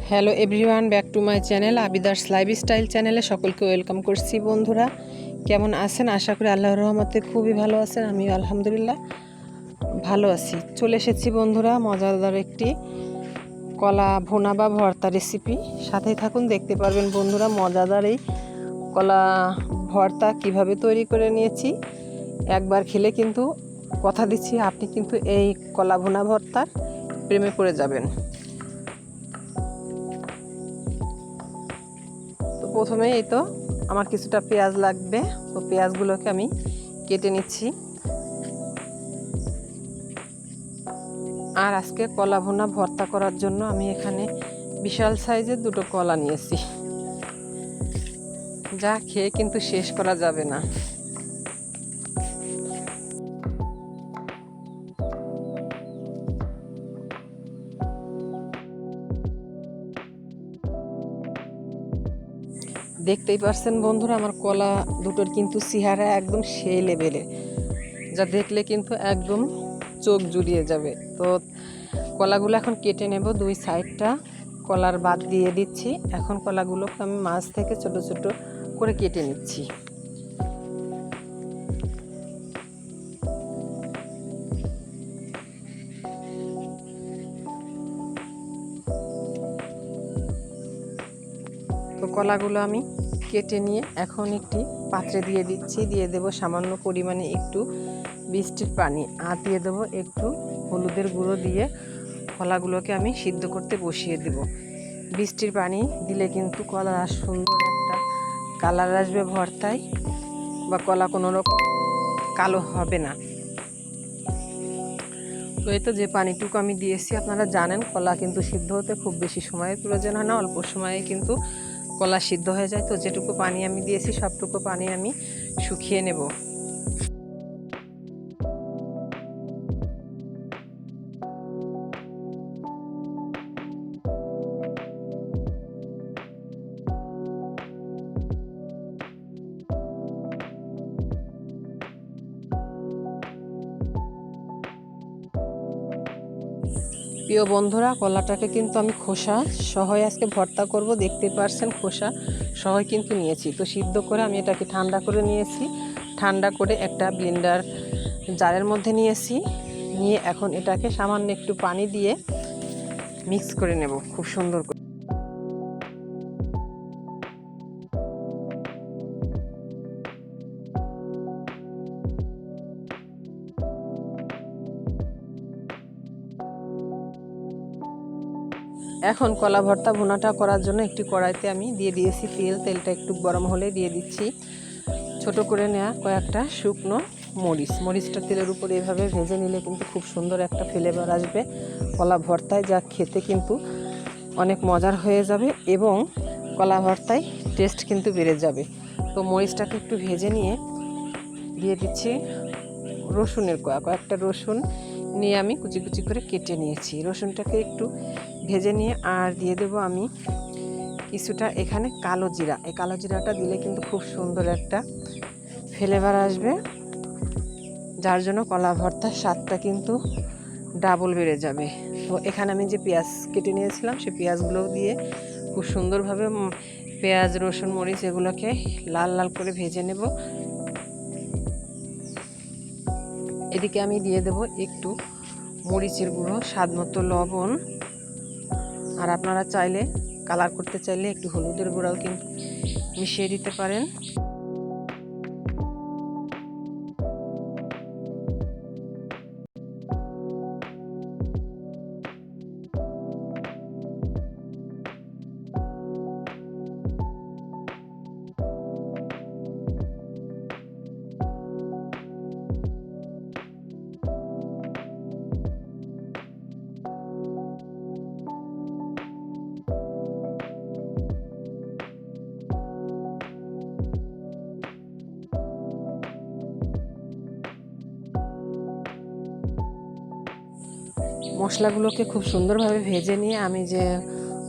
Hello everyone, back to my channel Abidas lifestyle চ্যানেলে সকলকে welcome করছি। বন্ধুরা কেমন আছেন? আশা করি আল্লাহর রহমতে খুবই ভালো আছেন। আমিও আলহামদুলিল্লাহ ভালো আছি। চলে এসেছি বন্ধুরা মজাদার একটি কলা ভুনা বা ভর্তা রেসিপি। সাথেই থাকুন, দেখতে পারবেন বন্ধুরা মজাদার এই কলা ভর্তা কিভাবে তৈরি করে নিয়েছি। একবার খেলে কিন্তু কথা দিচ্ছি আপনি কিন্তু এই কলা ভুনা ভর্তার প্রেমে পড়ে যাবেন। তো প্রথমে এই তো আমার কিছুটা পেঁয়াজ লাগবে, তো পেঁয়াজগুলোকে আমি কেটে নিচ্ছি। আর আজকে কলা ভুনা ভর্তা করার জন্য আমি এখানে বিশাল সাইজের দুটো কলা নিয়েছি, যা খেয়ে কিন্তু শেষ করা যাবে না। দেখতেই পারছেন বন্ধুরা আমার কলা দুটোর কিন্তু চেহারা একদম সেই লেভেলে, যা দেখলে কিন্তু একদম চোখ জুড়িয়ে যাবে। তো কলাগুলো এখন কেটে নেব। দুই সাইডটা কলার বাদ দিয়ে দিচ্ছি। এখন কলাগুলোকে আমি মাছ থেকে ছোট ছোট করে কেটে নিচ্ছি। তো কলাগুলো আমি কেটে নিয়ে এখন একটি পাত্রে দিয়ে দিচ্ছি। দিয়ে দেব সামান্য পরিমাণে একটু বৃষ্টির পানি, আর দিয়ে দেবো একটু হলুদের গুঁড়ো দিয়ে কলাগুলোকে আমি সিদ্ধ করতে বসিয়ে দেব। বৃষ্টির পানি দিলে কিন্তু কলা সুন্দর একটা কালার আসবে ভর্তায়, বা কলা কোনো রকম কালো হবে না। তো এই তো যে পানিটুকু আমি দিয়েছি, আপনারা জানেন কলা কিন্তু সিদ্ধ হতে খুব বেশি সময়ের প্রয়োজন হয় না, অল্প সময়ে কিন্তু কলা সিদ্ধ হয়ে যায়। তো যেটুকু পানি আমি দিয়েছি সবটুকু পানি আমি শুকিয়ে নেব। প্রিয় বন্ধুরা, কলাটাকে কিন্তু আমি খোসা সহই আজকে ভর্তা করব। দেখতে পারছেন খোসা সহই কিন্তু নিয়েছি। তো সিদ্ধ করে আমি এটাকে ঠান্ডা করে নিয়েছি। ঠান্ডা করে একটা ব্লেন্ডার জারের মধ্যে নিয়েছি। নিয়ে এখন এটাকে সামান্য একটু পানি দিয়ে মিক্স করে নেব খুব সুন্দর করে। এখন কলা ভর্তা ভুনাটা করার জন্য একটি কড়াইতে আমি দিয়ে দিয়েছি তেল। তেলটা একটু গরম হলে দিয়ে দিচ্ছি ছোট করে নেওয়া কয়েকটা শুকনো মরিচ। মরিচটা তেলের উপরে এভাবে ভেজে নিলে কিন্তু খুব সুন্দর একটা ফ্লেভার আসবে কলা ভর্তায়, যা খেতে কিন্তু অনেক মজার হয়ে যাবে এবং কলা ভর্তায় টেস্ট কিন্তু বেড়ে যাবে। তো মরিচটাকে একটু ভেজে নিয়ে দিয়ে দিচ্ছি রসুনের কয়েকটা রসুন নিয়ে আমি কুচি কুচি করে কেটে নিয়েছি। রসুনটাকে একটু ভেজে নিয়ে আর দিয়ে দেবো আমি কিছুটা এখানে কালো জিরা। এই কালো জিরাটা দিলে কিন্তু খুব সুন্দর একটা ফ্লেভার আসবে, যার জন্য কলা ভর্তার স্বাদটা কিন্তু ডাবল বেড়ে যাবে। তো এখানে আমি যে পেঁয়াজ কেটে নিয়েছিলাম সেই পেঁয়াজগুলোও দিয়ে খুব সুন্দরভাবে পেঁয়াজ রসুন মরিচ এগুলোকে লাল লাল করে ভেজে নেব। এদিকে আমি দিয়ে দেব একটু মরিচের গুঁড়ো, স্বাদ মতো লবণ, আর আপনারা চাইলে কালার করতে চাইলে একটু হলুদের গুঁড়াও কিন্তু মিশিয়ে দিতে পারেন। মশলাগুলোকে খুব সুন্দরভাবে ভেজে নিয়ে আমি যে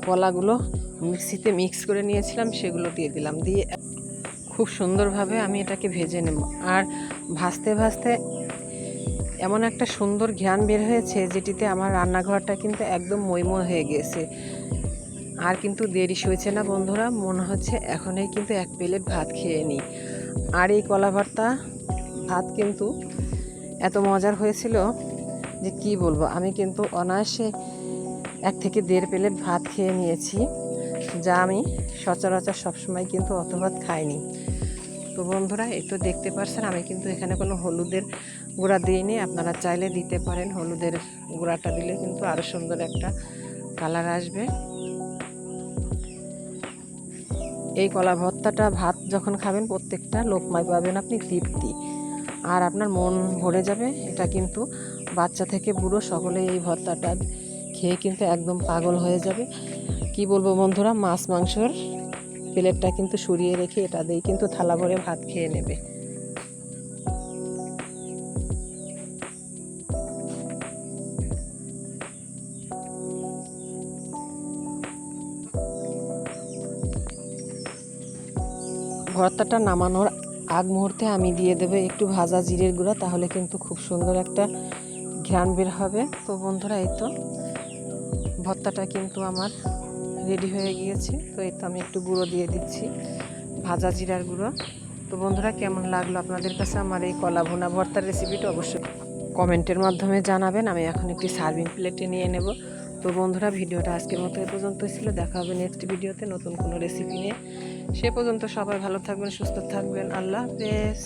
কলাগুলো মিক্সিতে মিক্স করে নিয়েছিলাম সেগুলো দিয়ে দিলাম। দিয়ে খুব সুন্দরভাবে আমি এটাকে ভেজে নেব। আর ভাজতে ভাজতে এমন একটা সুন্দর ঘ্রাণ বের হয়েছে, যেটিতে আমার রান্নাঘরটা কিন্তু একদম মইময় হয়ে গেছে। আর কিন্তু দেরি হয়েছে না বন্ধুরা, মনে হচ্ছে এখনই কিন্তু এক প্লেট ভাত খেয়ে নিই। আর এই কলা ভর্তা ভাত কিন্তু এত মজার হয়েছিল যে কি বলবো, আমি কিন্তু অনায়াসে 1 থেকে 1.5 প্লেট ভাত খেয়ে নিয়েছি, যা আমি সচরাচর সবসময় কিন্তু অত ভাত খাইনি। তো বন্ধুরা, এই তো দেখতে পাচ্ছেন আমি কিন্তু এখানে কোনো হলুদের গুঁড়া দিইনি, আপনারা চাইলে দিতে পারেন। হলুদের গুঁড়াটা দিলে কিন্তু আরও সুন্দর একটা কালার আসবে। এই কলা ভর্তাটা ভাত যখন খাবেন প্রত্যেকটা লোকমায় পাবেন আপনি তৃপ্তি, আর আপনার মন ভরে যাবে। এটা কিন্তু বাচ্চা থেকে বুড়ো সকলেই এই ভর্তাটা খেয়ে কিন্তু একদম পাগল হয়ে যাবে। কি বলবো বন্ধুরা, মাছ মাংসর প্লেটটা কিন্তু সরিয়ে রেখে এটা দিয়ে কিন্তু থালা ভরে ভাত খেয়ে নেবে। ভর্তাটা নামানোর আগ মুহূর্তে আমি দিয়ে দেবো একটু ভাজা জিরের গুঁড়া, তাহলে কিন্তু খুব সুন্দর একটা ঘ্রাণ বের হবে। তো বন্ধুরা, এই তো ভর্তাটা কিন্তু আমার রেডি হয়ে গিয়েছে। তো এই তো আমি একটু গুঁড়ো দিয়ে দিচ্ছি, ভাজা জিরার গুঁড়ো। তো বন্ধুরা, কেমন লাগলো আপনাদের কাছে আমার এই কলা ভুনা ভর্তার রেসিপিটা অবশ্যই কমেন্টের মাধ্যমে জানাবেন। আমি এখন একটি সার্ভিং প্লেটে নিয়ে নেব। তো বন্ধুরা, ভিডিওটা আজকের মতো এ পর্যন্তই ছিল। দেখা হবে নেক্সট ভিডিওতে নতুন কোনো রেসিপি নিয়ে। সে পর্যন্ত সবাই ভালো থাকবেন, সুস্থ থাকবেন। আল্লাহ হাফেজ।